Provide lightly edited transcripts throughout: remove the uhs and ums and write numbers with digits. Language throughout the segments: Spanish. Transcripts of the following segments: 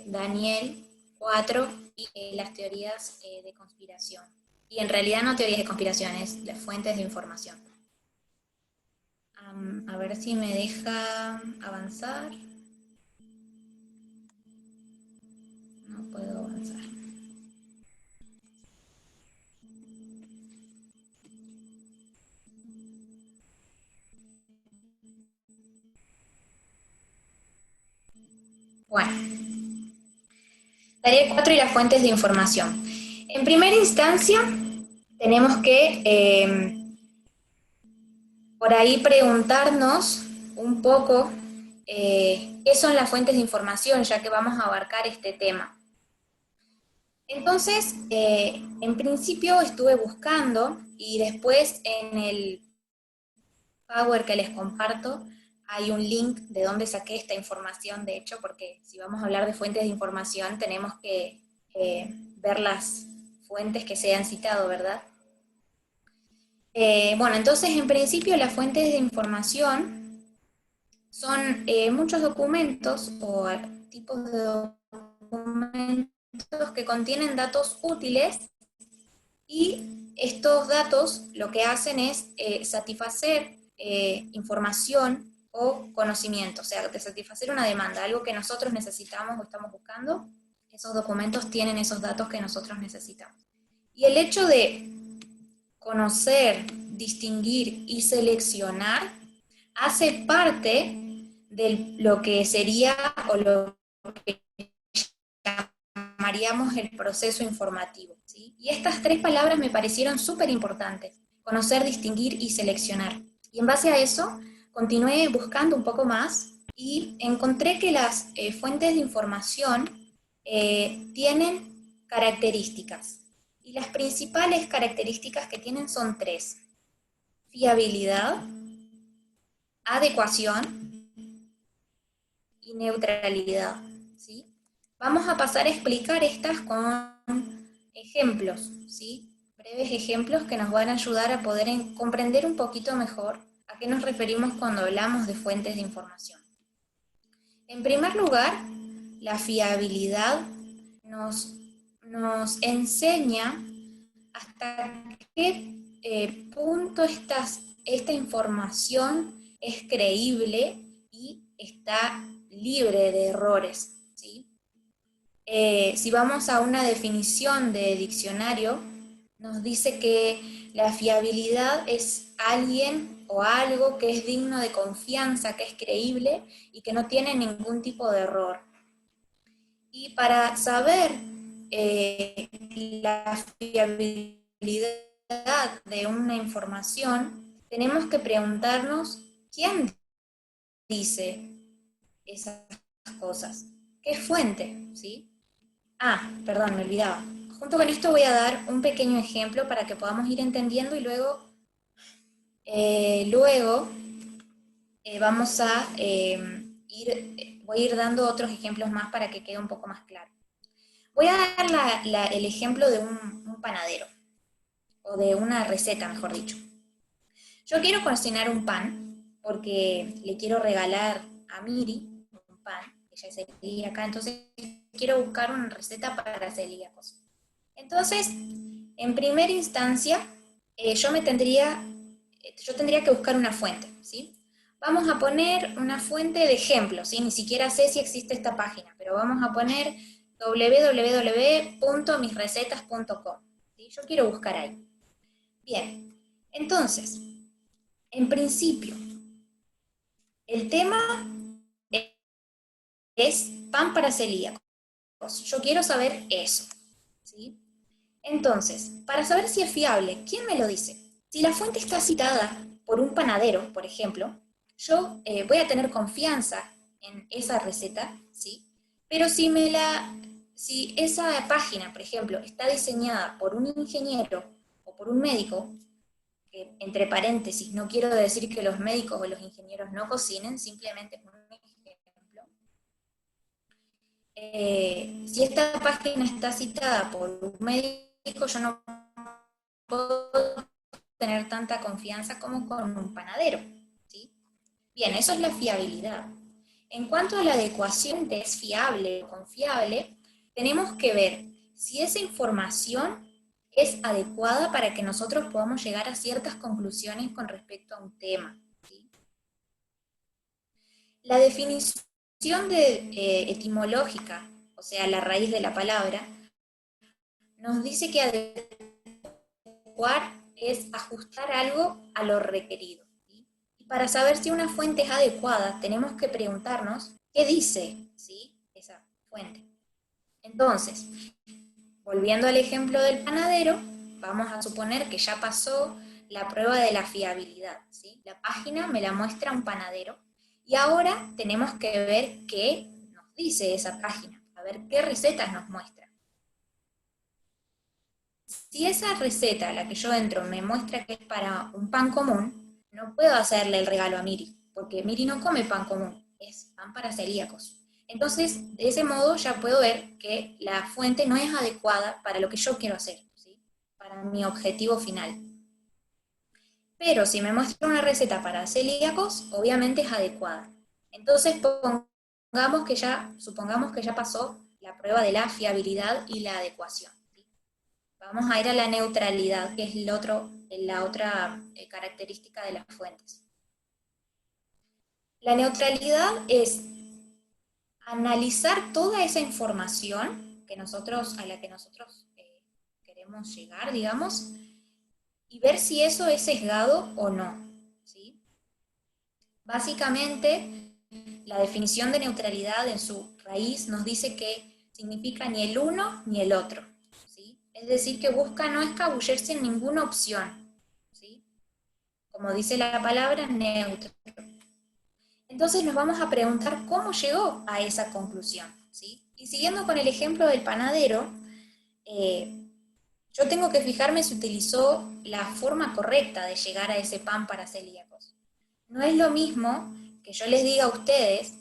Daniel 4 y las teorías de conspiración. Y en realidad no teorías de conspiración, es las fuentes de información. A ver si me deja avanzar. No puedo avanzar. Bueno, tarea 4 y las fuentes de información. En primera instancia, tenemos que por ahí preguntarnos un poco qué son las fuentes de información, ya que vamos a abarcar este tema. Entonces, en principio estuve buscando y después en el Power que les comparto hay un link de donde saqué esta información, de hecho, porque si vamos a hablar de fuentes de información tenemos que ver las fuentes que se han citado, ¿verdad? Bueno, entonces en principio las fuentes de información son muchos documentos o tipos de documentos que contienen datos útiles y estos datos lo que hacen es satisfacer información o conocimiento, o sea, de satisfacer una demanda, algo que nosotros necesitamos o estamos buscando, esos documentos tienen esos datos que nosotros necesitamos. Y el hecho de conocer, distinguir y seleccionar hace parte de lo que sería o lo que llamaríamos el proceso informativo, ¿sí? Y estas tres palabras me parecieron súper importantes: conocer, distinguir y seleccionar. Y en base a eso, continué buscando un poco más y encontré que las fuentes de información tienen características. Y las principales características que tienen son tres: fiabilidad, adecuación y neutralidad, ¿sí? Vamos a pasar a explicar estas con ejemplos, ¿sí? Breves ejemplos que nos van a ayudar a poder comprender un poquito mejor a qué nos referimos cuando hablamos de fuentes de información. En primer lugar, la fiabilidad nos enseña hasta qué punto esta información es creíble y está libre de errores, ¿sí? Si vamos a una definición de diccionario, nos dice que la fiabilidad es alguien o algo que es digno de confianza, que es creíble y que no tiene ningún tipo de error. Y para saber la fiabilidad de una información, tenemos que preguntarnos quién dice esas cosas, qué fuente, ¿sí? Perdón, me olvidaba. Junto con esto voy a dar un pequeño ejemplo para que podamos ir entendiendo y luego vamos a voy a ir dando otros ejemplos más para que quede un poco más claro. Voy a dar el ejemplo de un panadero, o de una receta, mejor dicho. Yo quiero cocinar un pan, porque le quiero regalar a Miri un pan, ella es celíaca, entonces quiero buscar una receta para celíacos. Entonces, en primera instancia, yo tendría que buscar una fuente, ¿sí? Vamos a poner una fuente de ejemplo, ¿sí? Ni siquiera sé si existe esta página, pero vamos a poner www.misrecetas.com, ¿sí? Yo quiero buscar ahí. Bien, entonces, en principio, el tema es pan para celíacos. Yo quiero saber eso, ¿sí? Entonces, para saber si es fiable, ¿quién me lo dice? Si la fuente está citada por un panadero, por ejemplo, yo voy a tener confianza en esa receta, ¿sí? Pero si esa página, por ejemplo, está diseñada por un ingeniero o por un médico, que entre paréntesis, no quiero decir que los médicos o los ingenieros no cocinen, simplemente es un ejemplo. Si esta página está citada por un médico, yo no puedo tener tanta confianza como con un panadero, ¿sí? Bien, eso es la fiabilidad. En cuanto a la adecuación de es fiable o confiable, tenemos que ver si esa información es adecuada para que nosotros podamos llegar a ciertas conclusiones con respecto a un tema, ¿sí? La definición etimológica, o sea, la raíz de la palabra, nos dice que adecuar es ajustar algo a lo requerido, ¿sí? Y para saber si una fuente es adecuada, tenemos que preguntarnos qué dice, ¿sí?, esa fuente. Entonces, volviendo al ejemplo del panadero, vamos a suponer que ya pasó la prueba de la fiabilidad, ¿sí? La página me la muestra un panadero y ahora tenemos que ver qué nos dice esa página, a ver qué recetas nos muestra. Si esa receta a la que yo entro me muestra que es para un pan común, no puedo hacerle el regalo a Miri, porque Miri no come pan común, es pan para celíacos. Entonces, de ese modo ya puedo ver que la fuente no es adecuada para lo que yo quiero hacer, ¿sí?, para mi objetivo final. Pero si me muestra una receta para celíacos, obviamente es adecuada. Entonces, supongamos que ya pasó la prueba de la fiabilidad y la adecuación. Vamos a ir a la neutralidad, que es la otra característica de las fuentes. La neutralidad es analizar toda esa información a la que nosotros queremos llegar, digamos, y ver si eso es sesgado o no, ¿sí? Básicamente, la definición de neutralidad en su raíz nos dice que significa ni el uno ni el otro, ¿sí? Es decir, que busca no escabullirse en ninguna opción, ¿sí? Como dice la palabra, neutro. Entonces nos vamos a preguntar cómo llegó a esa conclusión, ¿sí? Y siguiendo con el ejemplo del panadero, yo tengo que fijarme si utilizó la forma correcta de llegar a ese pan para celíacos. No es lo mismo que yo les diga a ustedes,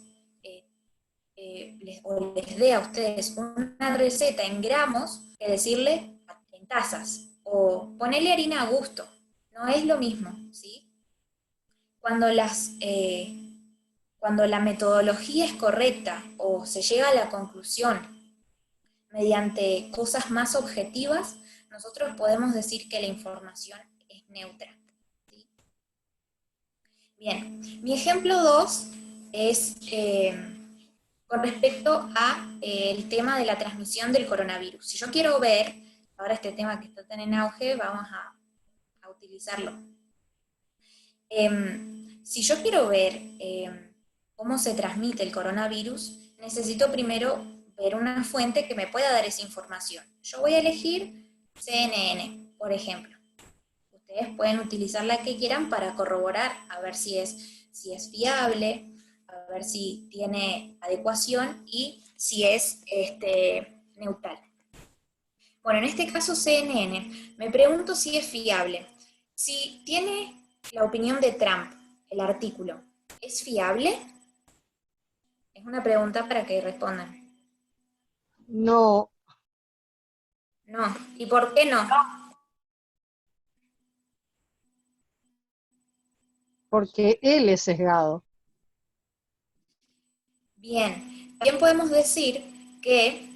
o les dé a ustedes una receta en gramos, que decirle en tazas, o ponerle harina a gusto. No es lo mismo, ¿sí? Cuando cuando la metodología es correcta o se llega a la conclusión mediante cosas más objetivas, nosotros podemos decir que la información es neutra, ¿sí? Bien, mi ejemplo 2 es con respecto a el tema de la transmisión del coronavirus. Si yo quiero ver, ahora este tema que está tan en auge, vamos a utilizarlo. Si yo quiero ver cómo se transmite el coronavirus, necesito primero ver una fuente que me pueda dar esa información. Yo voy a elegir CNN, por ejemplo. Ustedes pueden utilizar la que quieran para corroborar, a ver si es fiable, a ver si tiene adecuación y si es neutral. Bueno, en este caso CNN, me pregunto si es fiable. Si tiene la opinión de Trump, el artículo, ¿es fiable? Es una pregunta para que respondan. No, No. ¿Y por qué no? porque él es sesgado. Bien. También podemos decir que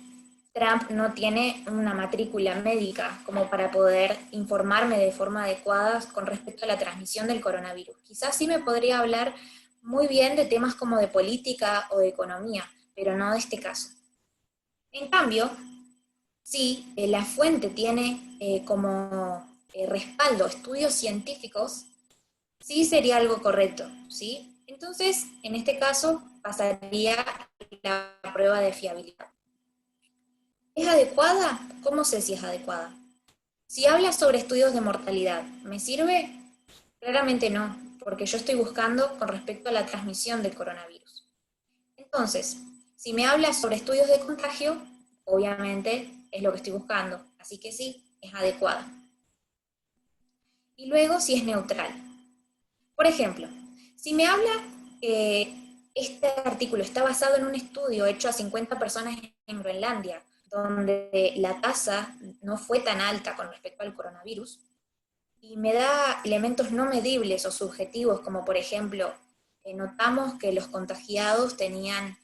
Trump no tiene una matrícula médica como para poder informarme de forma adecuada con respecto a la transmisión del coronavirus. Quizás sí me podría hablar muy bien de temas como de política o de economía, pero no de este caso. En cambio, si la fuente tiene como respaldo estudios científicos, sí sería algo correcto, ¿sí? Entonces, en este caso, pasaría la prueba de fiabilidad. ¿Es adecuada? ¿Cómo sé si es adecuada? Si habla sobre estudios de mortalidad, ¿me sirve? Claramente no, porque yo estoy buscando con respecto a la transmisión del coronavirus. Entonces, si me habla sobre estudios de contagio, obviamente es lo que estoy buscando, así que sí, es adecuada. Y luego, si es neutral. Por ejemplo, si me habla que este artículo está basado en un estudio hecho a 50 personas en Groenlandia, donde la tasa no fue tan alta con respecto al coronavirus, y me da elementos no medibles o subjetivos, como por ejemplo notamos que los contagiados tenían,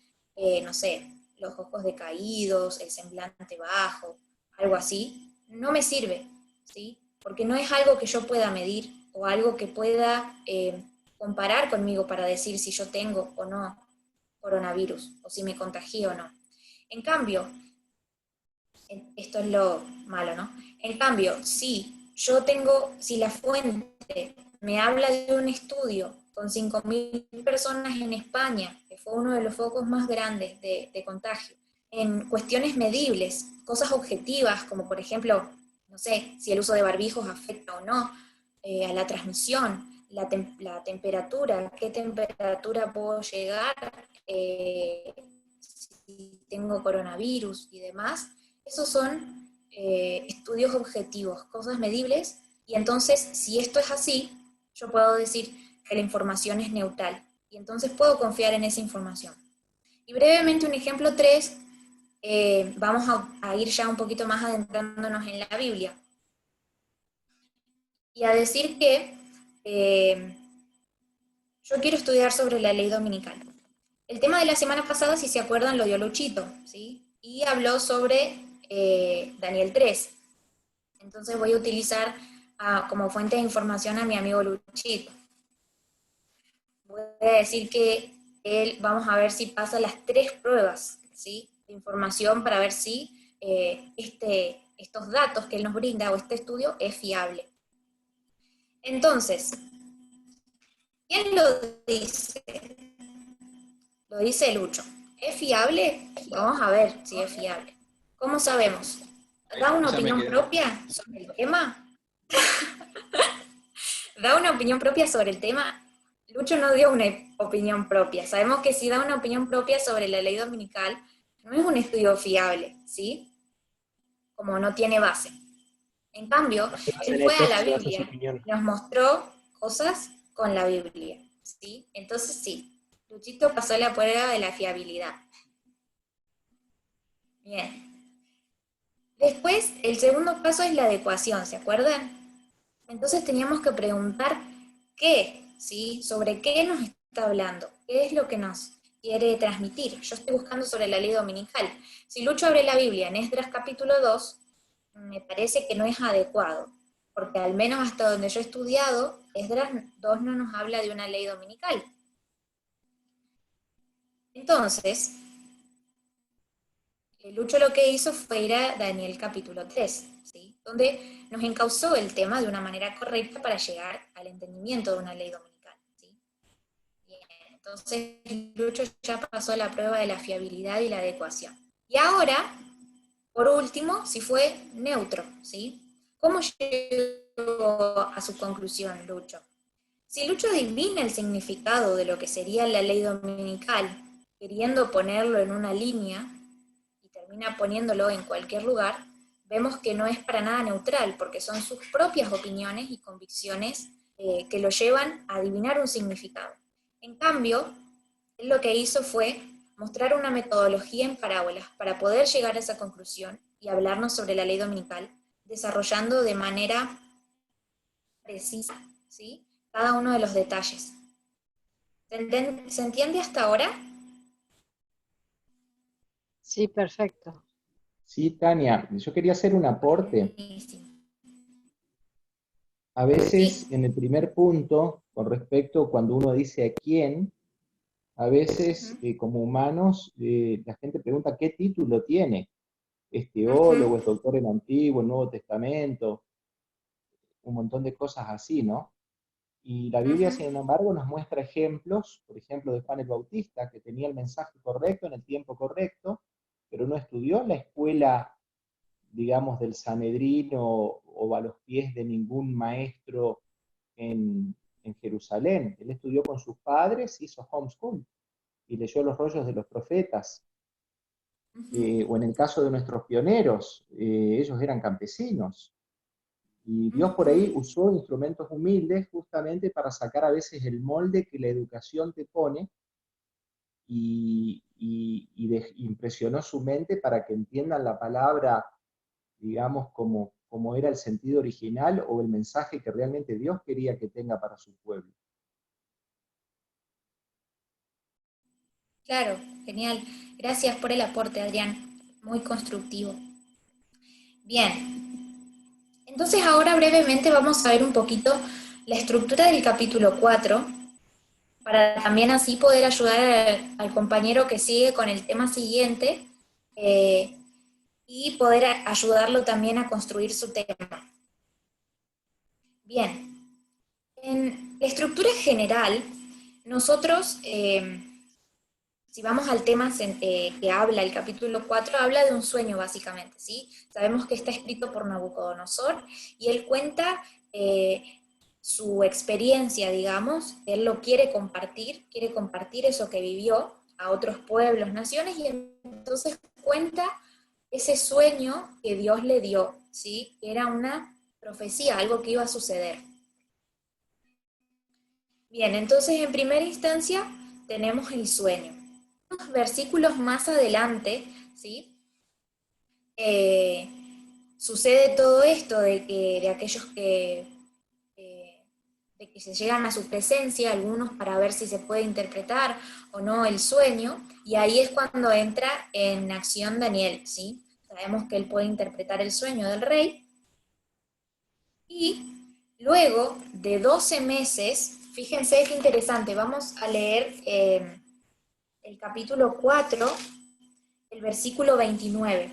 no sé, los ojos decaídos, el semblante bajo, algo así, no me sirve, ¿sí? Porque no es algo que yo pueda medir o algo que pueda comparar conmigo para decir si yo tengo o no coronavirus o si me contagié o no. En cambio, esto es lo malo, ¿no? En cambio, si la fuente me habla de un estudio con 5.000 personas en España, que fue uno de los focos más grandes de contagio, en cuestiones medibles, cosas objetivas, como por ejemplo, no sé, si el uso de barbijos afecta o no a la transmisión, la temperatura, qué temperatura puedo llegar, si tengo coronavirus y demás, esos son estudios objetivos, cosas medibles, y entonces si esto es así, yo puedo decir que la información es neutral, y entonces puedo confiar en esa información. Y brevemente un ejemplo 3, vamos a ir ya un poquito más adentrándonos en la Biblia, y a decir que yo quiero estudiar sobre la ley dominical. El tema de la semana pasada, si se acuerdan, lo dio Luchito, ¿sí? Y habló sobre Daniel 3. Entonces voy a utilizar como fuente de información a mi amigo Luchito. Voy a decir que vamos a ver si pasa las 3 pruebas, ¿sí? De información para ver si estos datos que él nos brinda o este estudio es fiable. Entonces, ¿quién lo dice? Lo dice Lucho. ¿Es fiable? Vamos a ver si es fiable. ¿Cómo sabemos? ¿Da una Ya me opinión quedé. propia sobre el tema? ¿Da una opinión propia sobre el tema? Lucho no dio una opinión propia. Sabemos que si da una opinión propia sobre la ley dominical, no es un estudio fiable, ¿sí? Como no tiene base. En cambio, Te basa él en el fue a la texto, basa su Biblia opinión. y nos mostró cosas con la Biblia, ¿sí? Entonces sí, Luchito pasó la prueba de la fiabilidad. Bien. Después, el segundo paso es la adecuación, ¿se acuerdan? Entonces teníamos que preguntar qué, ¿sí? Sobre qué nos está hablando, qué es lo que nos quiere transmitir. Yo estoy buscando sobre la ley dominical. Si Lucho abre la Biblia en Esdras capítulo 2, me parece que no es adecuado, porque al menos hasta donde yo he estudiado, Esdras 2 no nos habla de una ley dominical. Entonces, Lucho lo que hizo fue ir a Daniel capítulo 3, ¿sí? Donde nos encauzó el tema de una manera correcta para llegar al entendimiento de una ley dominical, ¿sí? Bien, entonces Lucho ya pasó la prueba de la fiabilidad y la adecuación. Y ahora, por último, si fue neutro, ¿sí? ¿Cómo llegó a su conclusión Lucho? Si Lucho adivina el significado de lo que sería la ley dominical, queriendo ponerlo en una línea, y termina poniéndolo en cualquier lugar, vemos que no es para nada neutral, porque son sus propias opiniones y convicciones que lo llevan a adivinar un significado. En cambio, él lo que hizo fue mostrar una metodología en parábolas para poder llegar a esa conclusión y hablarnos sobre la ley dominical, desarrollando de manera precisa, ¿sí? Cada uno de los detalles. ¿Se entiende hasta ahora? Sí, perfecto. Sí, Tania, yo quería hacer un aporte. Buenísimo. A veces Sí. en el primer punto, con respecto cuando uno dice a quién, a veces como humanos la gente pregunta qué título tiene. ¿Es teólogo, es doctor en Antiguo, en Nuevo Testamento? Un montón de cosas así, ¿no? Y la Biblia, sin embargo, nos muestra ejemplos, por ejemplo, de Juan el Bautista, que tenía el mensaje correcto en el tiempo correcto, pero no estudió en la escuela, digamos, del Sanedrín o a los pies de ningún maestro en Jerusalén. Él estudió con sus padres, hizo homeschool y leyó los rollos de los profetas. O en el caso de nuestros pioneros, ellos eran campesinos. Y Dios por ahí usó instrumentos humildes justamente para sacar a veces el molde que la educación te pone y impresionó su mente para que entiendan la palabra, digamos, como era el sentido original o el mensaje que realmente Dios quería que tenga para su pueblo. Claro, genial. Gracias por el aporte, Adrián. Muy constructivo. Bien, entonces ahora brevemente vamos a ver un poquito la estructura del capítulo 4, para también así poder ayudar al compañero que sigue con el tema siguiente y poder ayudarlo también a construir su tema. Bien, en la estructura general, nosotros, si vamos al tema que habla el capítulo 4, habla de un sueño básicamente, ¿sí? Sabemos que está escrito por Nabucodonosor y él cuenta su experiencia, digamos, él lo quiere compartir eso que vivió a otros pueblos, naciones, y entonces cuenta ese sueño que Dios le dio, ¿sí? Era una profecía, algo que iba a suceder. Bien, entonces en primera instancia tenemos el sueño. Unos versículos más adelante, ¿sí? Sucede todo esto de aquellos de que se llegan a su presencia, algunos para ver si se puede interpretar o no el sueño, y ahí es cuando entra en acción Daniel, ¿sí? Sabemos que él puede interpretar el sueño del rey, y luego de 12 meses, fíjense qué interesante, vamos a leer el capítulo 4, el versículo 29.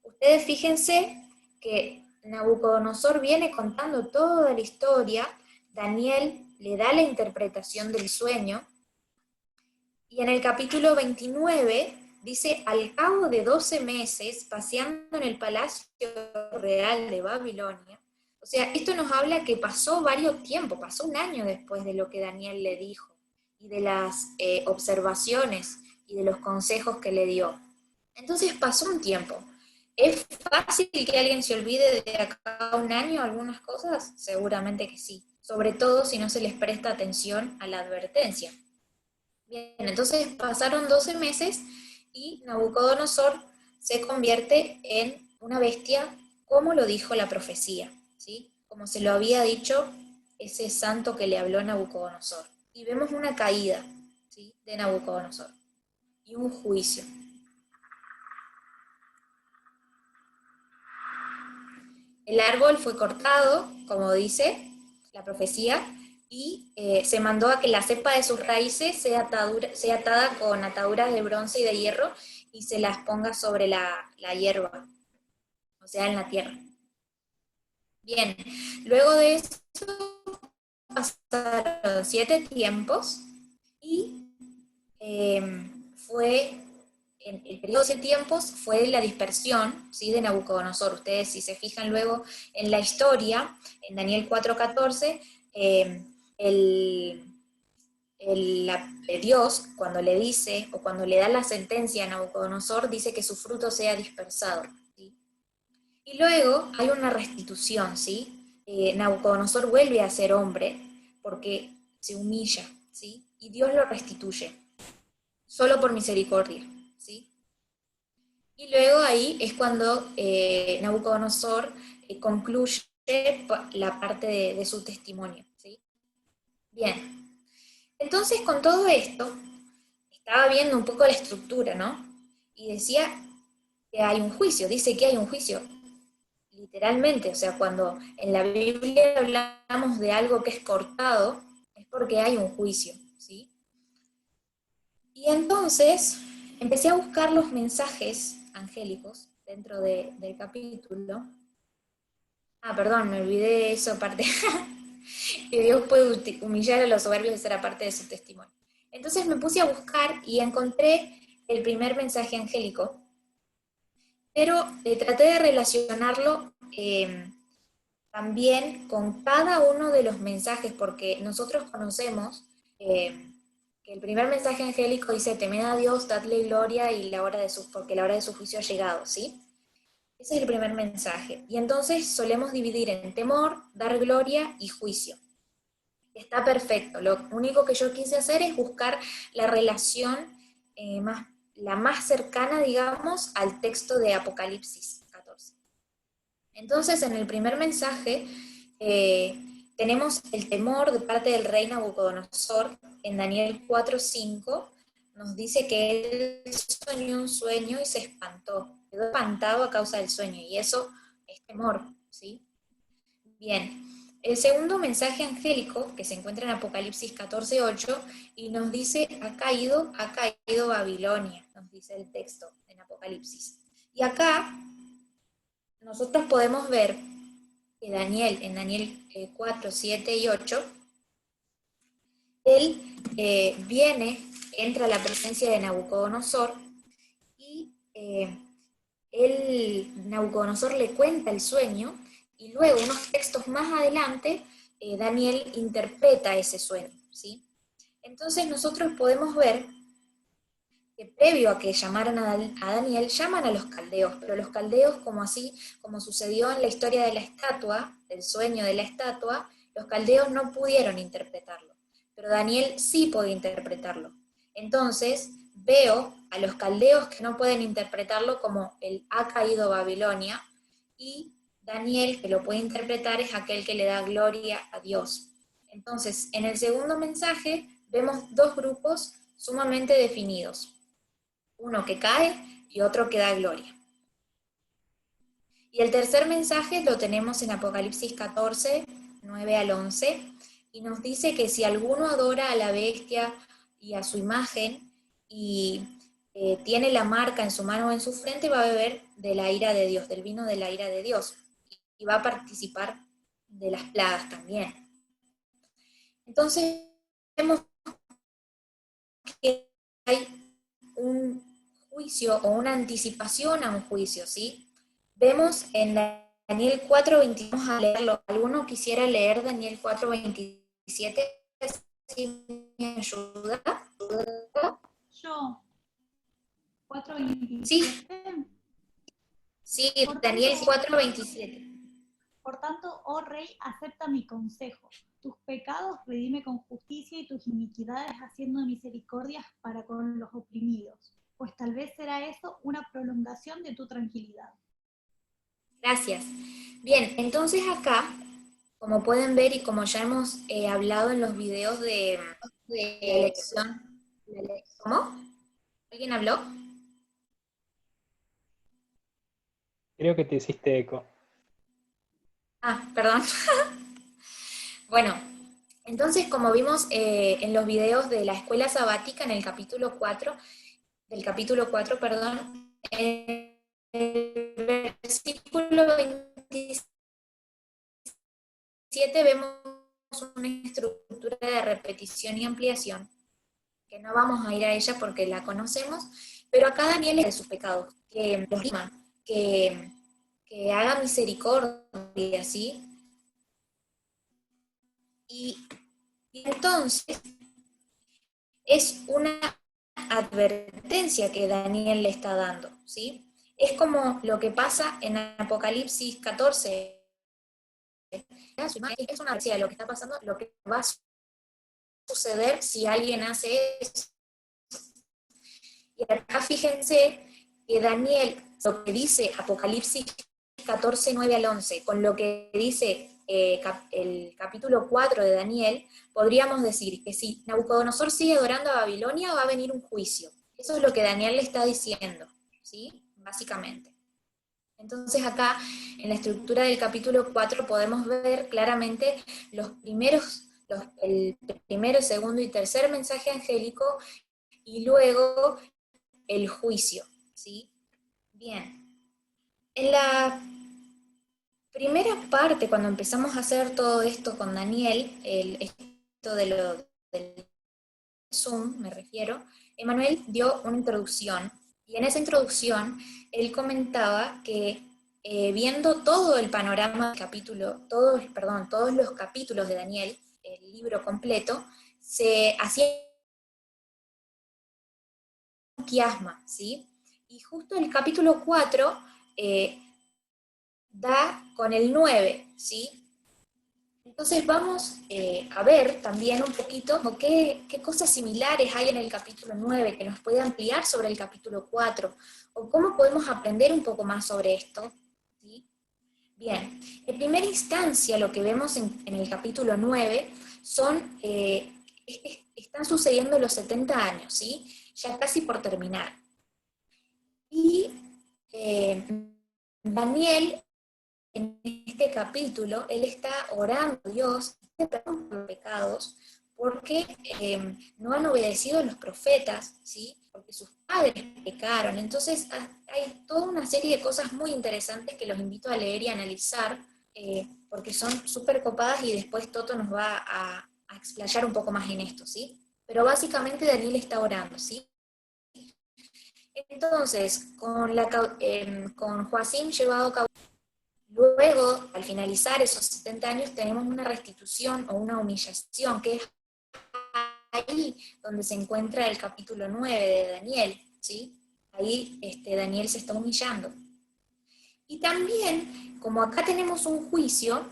Ustedes fíjense que Nabucodonosor viene contando toda la historia, Daniel le da la interpretación del sueño, y en el capítulo 29 dice, al cabo de 12 meses, paseando en el palacio real de Babilonia, o sea, esto nos habla que pasó varios tiempos, pasó un año después de lo que Daniel le dijo, y de las observaciones y de los consejos que le dio. Entonces pasó un tiempo. ¿Es fácil que alguien se olvide de acá a un año algunas cosas? Seguramente que sí, sobre todo si no se les presta atención a la advertencia. Bien, entonces pasaron 12 meses y Nabucodonosor se convierte en una bestia, como lo dijo la profecía, ¿sí? Como se lo había dicho ese santo que le habló a Nabucodonosor. Y vemos una caída, ¿sí?, de Nabucodonosor y un juicio. El árbol fue cortado, como dice la profecía, y se mandó a que la cepa de sus raíces sea atada con ataduras de bronce y de hierro y se las ponga sobre la hierba, o sea, en la tierra. Bien, luego de eso pasaron 7 tiempos y fue en el periodo de 7 tiempos fue la dispersión, ¿sí?, de Nabucodonosor. Ustedes, si se fijan luego en la historia, en Daniel 4:14, Dios, cuando le dice, o cuando le da la sentencia a Nabucodonosor, dice que su fruto sea dispersado, ¿sí? Y luego hay una restitución, ¿sí? Nabucodonosor vuelve a ser hombre porque se humilla, ¿sí? Y Dios lo restituye, solo por misericordia, ¿sí? Y luego ahí es cuando Nabucodonosor concluye la parte de su testimonio, ¿sí? Bien, entonces con todo esto, estaba viendo un poco la estructura, ¿no? Y decía que hay un juicio, dice que hay un juicio, literalmente, o sea, cuando en la Biblia hablamos de algo que es cortado, es porque hay un juicio, ¿sí? Y entonces empecé a buscar los mensajes angélicos dentro del capítulo. Ah, perdón, me olvidé eso aparte. Que Dios puede humillar a los soberbios y ser aparte de su testimonio. Entonces me puse a buscar y encontré el primer mensaje angélico, pero traté de relacionarlo también con cada uno de los mensajes, porque nosotros conocemos que el primer mensaje angélico dice, temed a Dios, dadle gloria, y porque la hora de su juicio ha llegado, ¿sí? Ese es el primer mensaje. Y entonces solemos dividir en temor, dar gloria y juicio. Está perfecto. Lo único que yo quise hacer es buscar la relación la más cercana, digamos, al texto de Apocalipsis 14. Entonces, en el primer mensaje tenemos el temor de parte del rey Nabucodonosor. En Daniel 4:5 nos dice que él soñó un sueño y se espantó, quedó espantado a causa del sueño, y eso es temor, ¿sí? Bien, el segundo mensaje angélico, que se encuentra en Apocalipsis 14:8, y nos dice, ha caído Babilonia, nos dice el texto en Apocalipsis. Y acá nosotros podemos ver que Daniel, en Daniel 4, 7 y 8, él entra a la presencia de Nabucodonosor, y Nabucodonosor le cuenta el sueño, y luego, unos textos más adelante, Daniel interpreta ese sueño, ¿sí? Entonces nosotros podemos ver que previo a que llamaran a Daniel, llaman a los caldeos, pero los caldeos, como sucedió en la historia de la estatua, del sueño de la estatua, los caldeos no pudieron interpretarlo, pero Daniel sí podía interpretarlo. Entonces, veo a los caldeos que no pueden interpretarlo como el ha caído Babilonia, y Daniel, que lo puede interpretar, es aquel que le da gloria a Dios. Entonces, en el segundo mensaje vemos dos grupos sumamente definidos. Uno que cae y otro que da gloria. Y el tercer mensaje lo tenemos en Apocalipsis 14, 9 al 11, y nos dice que si alguno adora a la bestia y a su imagen, y tiene la marca en su mano o en su frente, va a beber de la ira de Dios, del vino de la ira de Dios, y va a participar de las plagas también. Entonces, vemos que hay un juicio o una anticipación a un juicio, ¿sí? Vemos en Daniel 4:27, vamos a leerlo. ¿Alguno quisiera leer Daniel 4:27? ¿Sí me ayuda? Yo, 4:27. Sí, sí, Daniel 4:27. Por tanto, oh rey, acepta mi consejo. Tus pecados redime con justicia y tus iniquidades haciendo misericordias para con los oprimidos, pues tal vez será eso una prolongación de tu tranquilidad. Gracias. Bien, entonces acá, como pueden ver y como ya hemos hablado en los videos de la elección. ¿Cómo? ¿Alguien habló? Creo que te hiciste eco. Ah, perdón. Bueno, entonces como vimos en los videos de la escuela sabática en el capítulo 4, en el versículo 27 vemos una estructura de repetición y ampliación, que no vamos a ir a ella porque la conocemos, pero acá Daniel es de sus pecados, que los rima, que haga misericordia, ¿sí? Y entonces es una advertencia que Daniel le está dando, ¿sí? Es como lo que pasa en Apocalipsis 14. Es una advertencia de lo que está pasando, lo que va a suceder si alguien hace eso. Y acá fíjense que Daniel, lo que dice Apocalipsis 14, 9 al 11, con lo que dice el capítulo 4 de Daniel, podríamos decir que si Nabucodonosor sigue adorando a Babilonia, va a venir un juicio. Eso es lo que Daniel le está diciendo, ¿sí? Básicamente. Entonces acá, en la estructura del capítulo 4, podemos ver claramente el primero, segundo y tercer mensaje angélico, y luego el juicio, ¿sí? Bien. En la primera parte, cuando empezamos a hacer todo esto con Daniel, esto del Zoom, me refiero, Emanuel dio una introducción, y en esa introducción él comentaba que viendo todo el panorama del capítulo, todos los capítulos de Daniel, el libro completo, se hacía un quiasma, ¿sí? Y justo el capítulo 4 da con el 9, ¿sí? Entonces vamos a ver también un poquito qué cosas similares hay en el capítulo 9 que nos puede ampliar sobre el capítulo 4, o cómo podemos aprender un poco más sobre esto, ¿sí? Bien, en primera instancia lo que vemos en el capítulo 9 están sucediendo los 70 años, ¿sí? ya casi por terminar. Y Daniel, en este capítulo, él está orando a Dios, perdón por los pecados, porque no han obedecido a los profetas, ¿sí? Porque sus padres pecaron. Entonces hay toda una serie de cosas muy interesantes que los invito a leer y a analizar, porque son súper copadas y después Toto nos va a explayar un poco más en esto, ¿sí? Pero básicamente Daniel está orando, ¿sí? Entonces, con Joacim llevado cautivo, luego, al finalizar esos 70 años, tenemos una restitución o una humillación, que es ahí donde se encuentra el capítulo 9 de Daniel, ¿sí? Ahí Daniel se está humillando. Y también, como acá tenemos un juicio,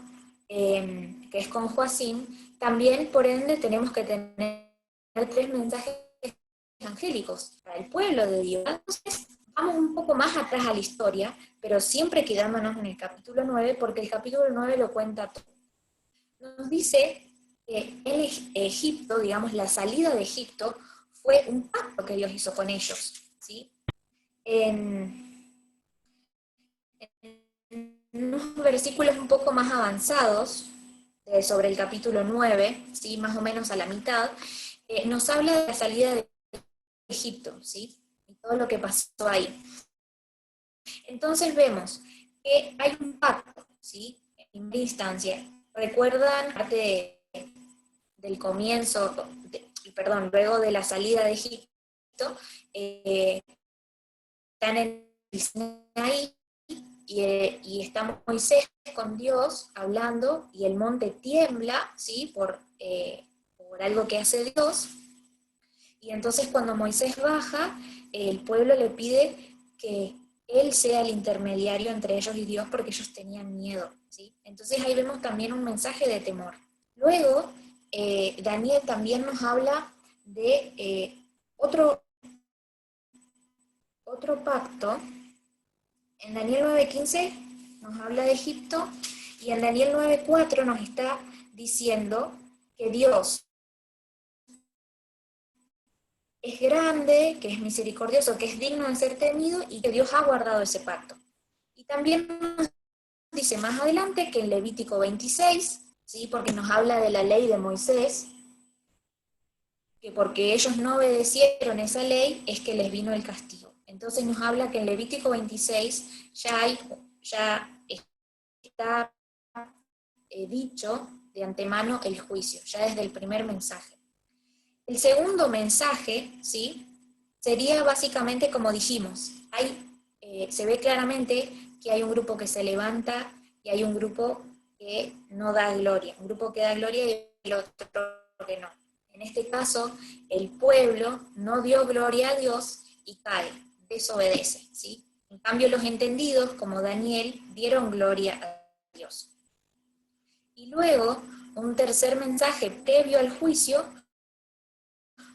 que es con Joacim, también, por ende, tenemos que tener 3 mensajes angélicos para el pueblo de Dios. Entonces, vamos un poco más atrás a la historia, pero siempre quedándonos en el capítulo 9, porque el capítulo 9 lo cuenta todo. Nos dice que en Egipto, digamos, la salida de Egipto fue un pacto que Dios hizo con ellos, ¿sí? En unos versículos un poco más avanzados, sobre el capítulo 9, ¿sí? Más o menos a la mitad, nos habla de la salida de Egipto, ¿sí? Y todo lo que pasó ahí. Entonces vemos que hay un pacto, ¿sí? En primera instancia. ¿Recuerdan parte del comienzo, luego de la salida de Egipto? Están en el Sinaí y está Moisés con Dios hablando y el monte tiembla, ¿sí? Por algo que hace Dios. Y entonces cuando Moisés baja, el pueblo le pide que él sea el intermediario entre ellos y Dios porque ellos tenían miedo, ¿sí? Entonces ahí vemos también un mensaje de temor. Luego, Daniel también nos habla de otro pacto. En Daniel 9:15 nos habla de Egipto y en Daniel 9:4 nos está diciendo que Dios es grande, que es misericordioso, que es digno de ser temido y que Dios ha guardado ese pacto. Y también nos dice más adelante que en Levítico 26, ¿sí? Porque nos habla de la ley de Moisés, que porque ellos no obedecieron esa ley es que les vino el castigo. Entonces nos habla que en Levítico 26 ya está dicho de antemano el juicio, ya desde el primer mensaje. El segundo mensaje, ¿sí? Sería básicamente como dijimos, se ve claramente que hay un grupo que se levanta y hay un grupo que no da gloria, un grupo que da gloria y el otro que no. En este caso, el pueblo no dio gloria a Dios y cae, desobedece, ¿sí? En cambio, los entendidos, como Daniel, dieron gloria a Dios. Y luego, un tercer mensaje previo al juicio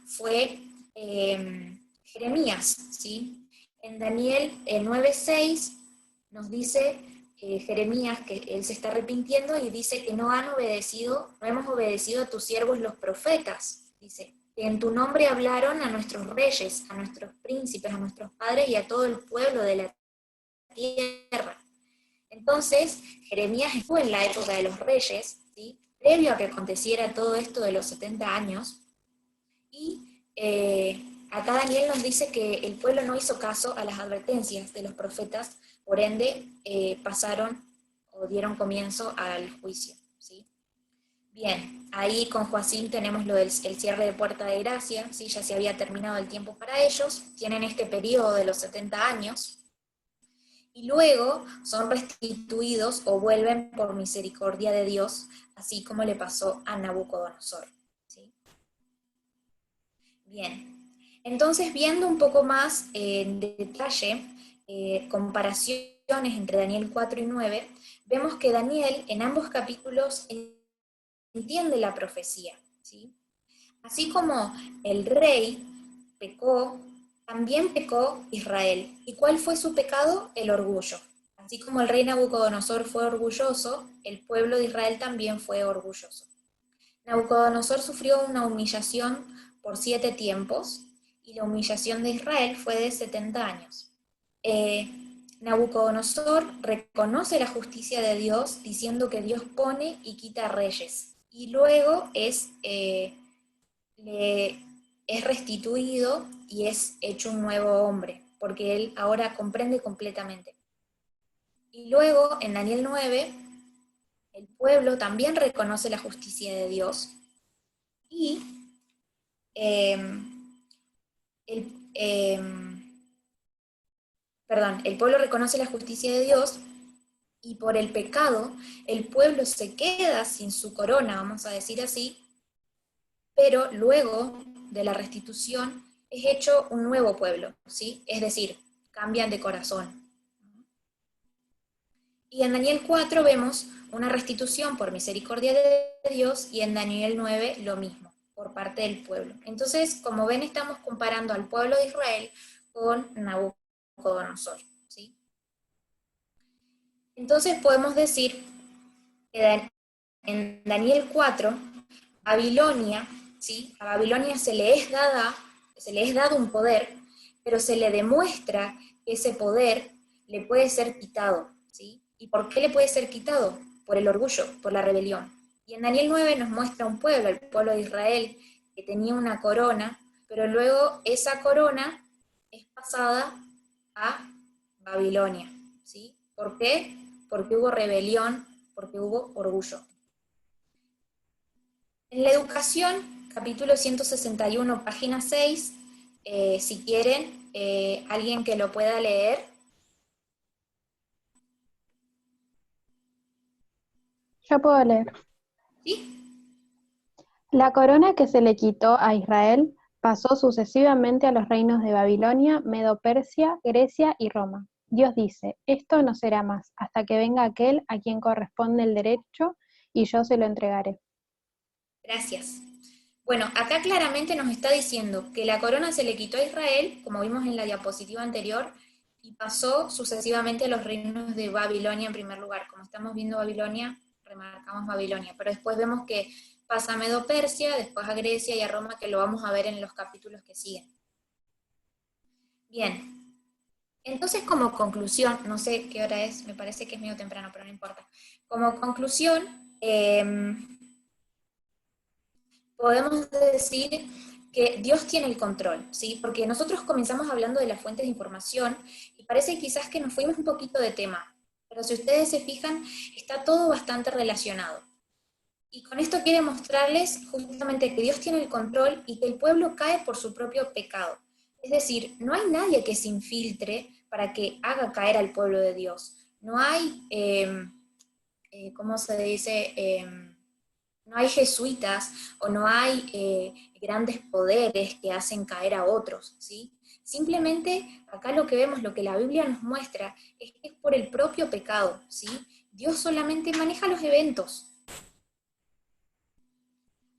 fue Jeremías, ¿sí? En Daniel 9:6 nos dice Jeremías que él se está arrepintiendo y dice que no hemos obedecido a tus siervos los profetas, dice, que en tu nombre hablaron a nuestros reyes, a nuestros príncipes, a nuestros padres y a todo el pueblo de la tierra. Entonces, Jeremías estuvo en la época de los reyes, ¿sí? Previo a que aconteciera todo esto de los 70 años, y acá Daniel nos dice que el pueblo no hizo caso a las advertencias de los profetas, por ende pasaron o dieron comienzo al juicio, ¿sí? Bien, ahí con Joacim tenemos lo del el cierre de puerta de gracia, ¿sí? Ya se había terminado el tiempo para ellos, tienen este periodo de los 70 años, y luego son restituidos o vuelven por misericordia de Dios, así como le pasó a Nabucodonosor. Bien, entonces viendo un poco más en detalle comparaciones entre Daniel 4 y 9, vemos que Daniel en ambos capítulos entiende la profecía, ¿sí? Así como el rey pecó, también pecó Israel. ¿Y cuál fue su pecado? El orgullo. Así como el rey Nabucodonosor fue orgulloso, el pueblo de Israel también fue orgulloso. Nabucodonosor sufrió una humillación por 7 tiempos, y la humillación de Israel fue de 70 años. Nabucodonosor reconoce la justicia de Dios diciendo que Dios pone y quita reyes, y luego es restituido y es hecho un nuevo hombre, porque él ahora comprende completamente. Y luego, en Daniel 9, el pueblo también reconoce la justicia de Dios y el pueblo reconoce la justicia de Dios y por el pecado el pueblo se queda sin su corona, vamos a decir así, pero luego de la restitución es hecho un nuevo pueblo, ¿sí? Es decir, cambian de corazón. Y en Daniel 4 vemos una restitución por misericordia de Dios, y en Daniel 9 lo mismo, por parte del pueblo. Entonces, como ven, estamos comparando al pueblo de Israel con Nabucodonosor, ¿sí? Entonces podemos decir que en Daniel 4, Babilonia, ¿sí? A Babilonia se le es dado un poder, pero se le demuestra que ese poder le puede ser quitado, ¿sí? ¿Y por qué le puede ser quitado? Por el orgullo, por la rebelión. Y en Daniel 9 nos muestra un pueblo, el pueblo de Israel, que tenía una corona, pero luego esa corona es pasada a Babilonia, ¿sí? ¿Por qué? Porque hubo rebelión, porque hubo orgullo. En la educación, capítulo 161, página 6, si quieren, alguien que lo pueda leer. Yo puedo leer. ¿Sí? La corona que se le quitó a Israel pasó sucesivamente a los reinos de Babilonia, Medo-Persia, Grecia y Roma. Dios dice, esto no será más, hasta que venga aquel a quien corresponde el derecho, y yo se lo entregaré. Gracias. Bueno, acá claramente nos está diciendo que la corona se le quitó a Israel, como vimos en la diapositiva anterior, y pasó sucesivamente a los reinos de Babilonia en primer lugar. Como estamos viendo Babilonia, remarcamos Babilonia, pero después vemos que pasa a Medo-Persia, después a Grecia y a Roma, que lo vamos a ver en los capítulos que siguen. Bien, entonces como conclusión, no sé qué hora es, me parece que es medio temprano, pero no importa. Como conclusión, podemos decir que Dios tiene el control, ¿sí? Porque nosotros comenzamos hablando de las fuentes de información y parece quizás que nos fuimos un poquito de tema, pero si ustedes se fijan, está todo bastante relacionado. Y con esto quiere mostrarles justamente que Dios tiene el control y que el pueblo cae por su propio pecado. Es decir, no hay nadie que se infiltre para que haga caer al pueblo de Dios. No hay, ¿cómo se dice? No hay jesuitas o no hay grandes poderes que hacen caer a otros, ¿sí? Simplemente acá lo que vemos, lo que la Biblia nos muestra, es que es por el propio pecado, ¿sí? Dios solamente maneja los eventos.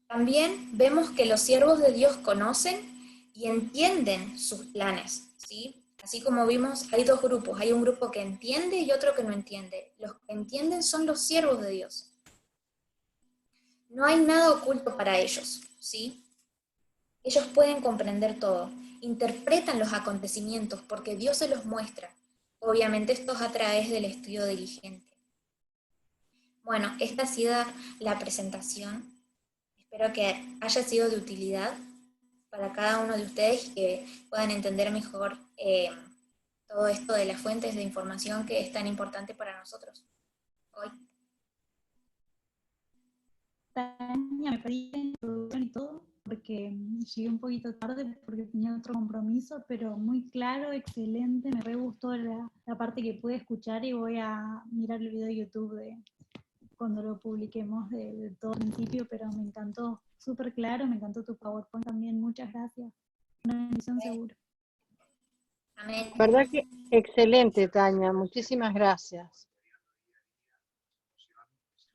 También vemos que los siervos de Dios conocen y entienden sus planes, ¿sí? Así como vimos, hay dos grupos, hay un grupo que entiende y otro que no entiende. Los que entienden son los siervos de Dios. No hay nada oculto para ellos, ¿sí? Ellos pueden comprender todo, interpretan los acontecimientos porque Dios se los muestra. Obviamente esto es a través del estudio diligente. Bueno, esta ha sido la presentación. Espero que haya sido de utilidad para cada uno de ustedes y que puedan entender mejor todo esto de las fuentes de información que es tan importante para nosotros hoy. Tania, me pedí la introducción y todo, porque llegué un poquito tarde porque tenía otro compromiso, pero muy claro, excelente, me re gustó la parte que pude escuchar y voy a mirar el video de YouTube de cuando lo publiquemos de todo el principio, pero me encantó, súper claro, me encantó tu PowerPoint también, muchas gracias. Una bendición seguro. Amén. ¿Verdad que excelente, Tania? Muchísimas gracias.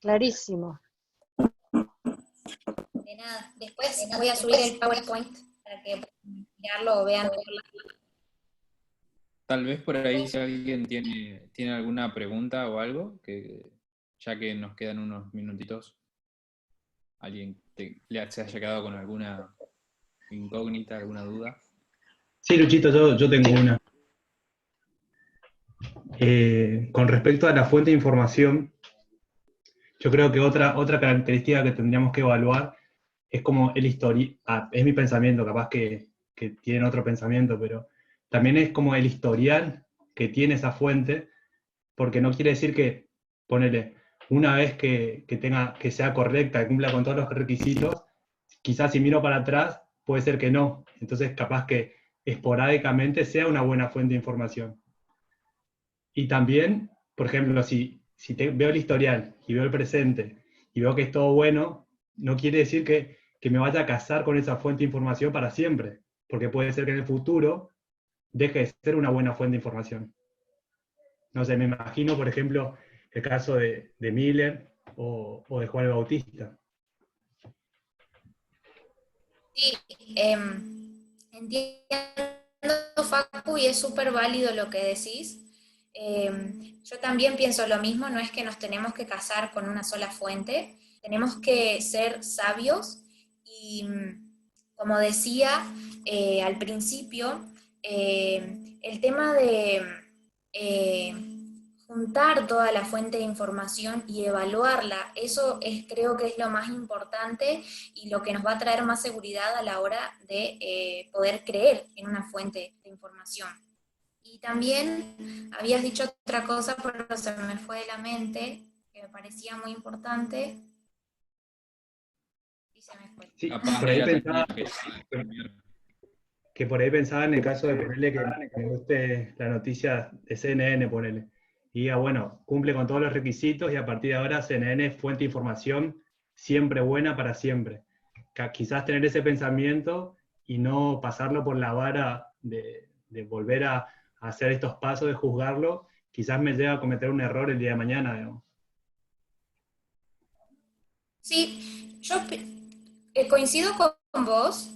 Clarísimo. De nada. Después voy a subir el PowerPoint para que puedan mirarlo o vean. Tal vez por ahí si alguien tiene alguna pregunta o algo, que ya que nos quedan unos minutitos, alguien se haya quedado con alguna incógnita, alguna duda. Sí, Luchito, yo tengo una. Con respecto a la fuente de información, yo creo que otra característica que tendríamos que evaluar es como el historial, es mi pensamiento, capaz que tienen otro pensamiento, pero también es como el historial que tiene esa fuente, porque no quiere decir que, ponele, una vez que sea correcta, que cumpla con todos los requisitos, quizás si miro para atrás, puede ser que no. Entonces, capaz que esporádicamente sea una buena fuente de información. Y también, por ejemplo, si veo el historial y veo el presente y veo que es todo bueno, no quiere decir que me vaya a casar con esa fuente de información para siempre, porque puede ser que en el futuro deje de ser una buena fuente de información. No sé, me imagino, por ejemplo, el caso de Miller o de Juan el Bautista. Sí, entiendo, Facu, y es súper válido lo que decís. Yo también pienso lo mismo, no es que nos tenemos que casar con una sola fuente, tenemos que ser sabios y, como decía al principio, el tema de juntar toda la fuente de información y evaluarla, eso creo que es lo más importante y lo que nos va a traer más seguridad a la hora de poder creer en una fuente de información. Y también habías dicho otra cosa, pero se me fue de la mente, que me parecía muy importante, y se me fue. Sí, Capaz por ahí ella pensaba tenía que cambiar. que por ahí pensaba en el caso de ponerle que me guste la noticia de CNN, ponele. Y diga, bueno, cumple con todos los requisitos y a partir de ahora CNN es fuente de información siempre buena para siempre. Quizás tener ese pensamiento y no pasarlo por la vara de volver a hacer estos pasos, de juzgarlo, quizás me lleve a cometer un error el día de mañana, digamos. Sí, yo coincido con vos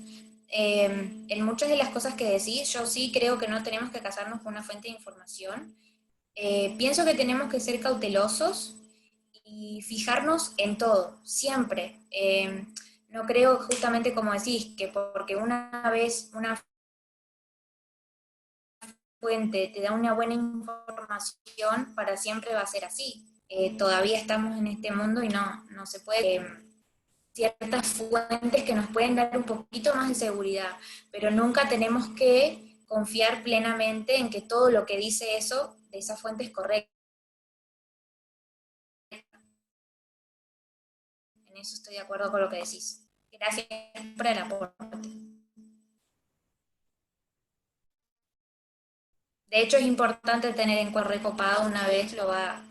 en muchas de las cosas que decís. Yo sí creo que no tenemos que casarnos con una fuente de información. Pienso que tenemos que ser cautelosos y fijarnos en todo, siempre. No creo, justamente como decís, que porque una vez una fuente te da una buena información, para siempre va a ser así. Todavía estamos en este mundo y no se puede... ciertas fuentes que nos pueden dar un poquito más de seguridad, pero nunca tenemos que confiar plenamente en que todo lo que dice eso, de esa fuente, es correcto. En eso estoy de acuerdo con lo que decís. Gracias por el aporte. De hecho, es importante tener en cuenta recopado una vez, lo va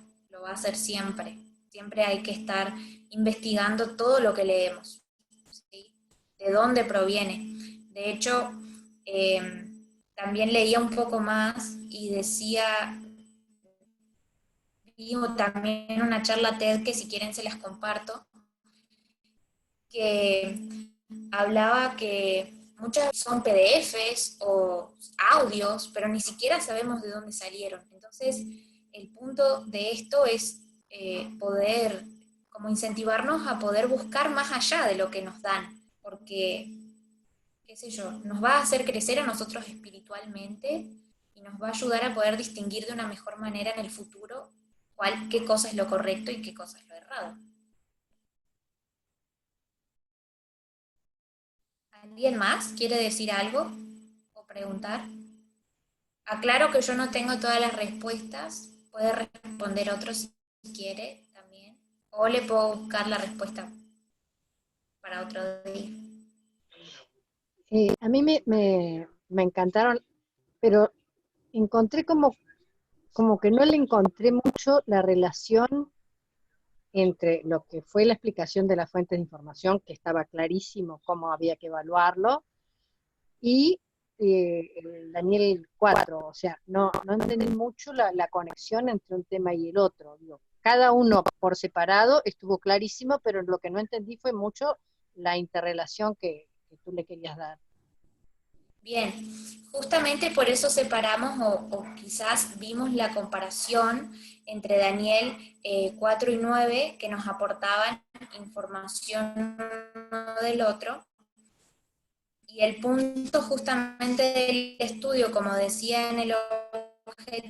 a hacer siempre. Siempre hay que estar investigando todo lo que leemos, ¿sí? De dónde proviene. De hecho, también leía un poco más y decía, vi también una charla TED que si quieren se las comparto, que hablaba que muchas son PDFs o audios, pero ni siquiera sabemos de dónde salieron. Entonces, el punto de esto es poder como incentivarnos a poder buscar más allá de lo que nos dan, porque, qué sé yo, nos va a hacer crecer a nosotros espiritualmente y nos va a ayudar a poder distinguir de una mejor manera en el futuro qué cosa es lo correcto y qué cosa es lo errado. ¿Alguien más quiere decir algo o preguntar? Aclaro que yo no tengo todas las respuestas, puede responder otro si quiere también, o le puedo buscar la respuesta para otro día. A mí me encantaron, pero encontré como que no le encontré mucho la relación entre lo que fue la explicación de las fuentes de información, que estaba clarísimo cómo había que evaluarlo, y el Daniel 4, o sea, no entendí mucho la conexión entre un tema y el otro. Digo, cada uno por separado estuvo clarísimo, pero lo que no entendí fue mucho la interrelación que tú le querías dar. Bien, justamente por eso separamos o quizás vimos la comparación entre Daniel 4 y 9, que nos aportaban información uno del otro, Y el punto justamente del estudio, como decía en el objetivo,